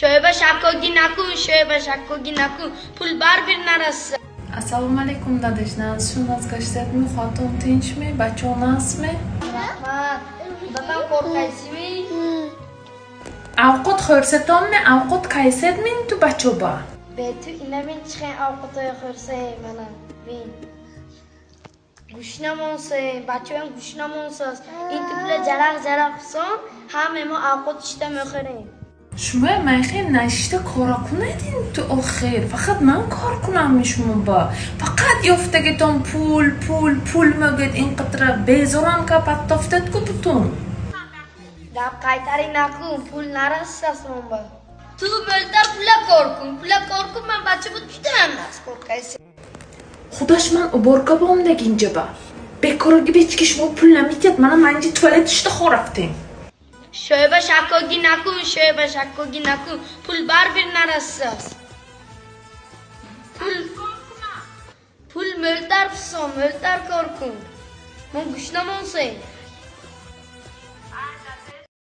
Sho'ba shakkogi nakun, sho'ba shakkogi nakun. Pul baribir narasa. Assalomu alaykum dadash. Shu nazga ishlatmi? Xotin tinchmi? Bacha onasmi? Rahmat. Xudodan qo'rqaysizmi? Ovqat ko'rsatammi? Ovqat qaysetmin tu bachoba. Betu ina men chiqen ovqatga ko'rsay mana. Men Gushnamonsay, bachoyam gushnamonsaz. Inti pula jaraq son, hamma mo ovqat ishtamay qo'ring. Shuma men nashta kora kunadin tu oxir. Faqat men kor kunammi shuma ba. Faqat yoftaga tom pul magad inqatra bezoran kapat toftat ku butun. Gap qaytaring nakun, pul narasasman ba. Tu mo'ltar pula korkun men bachoba juda emas qo'rqaysiz. Xudosh men uborka bomda ginjaba. Bekorga bechkish bu pullarni ket, mana menga tualet ishda xorafting. Sho'ba shakkogi nakun. Pul baribir narasas. Pul mo'ltar korkun. Men gushnamonsay.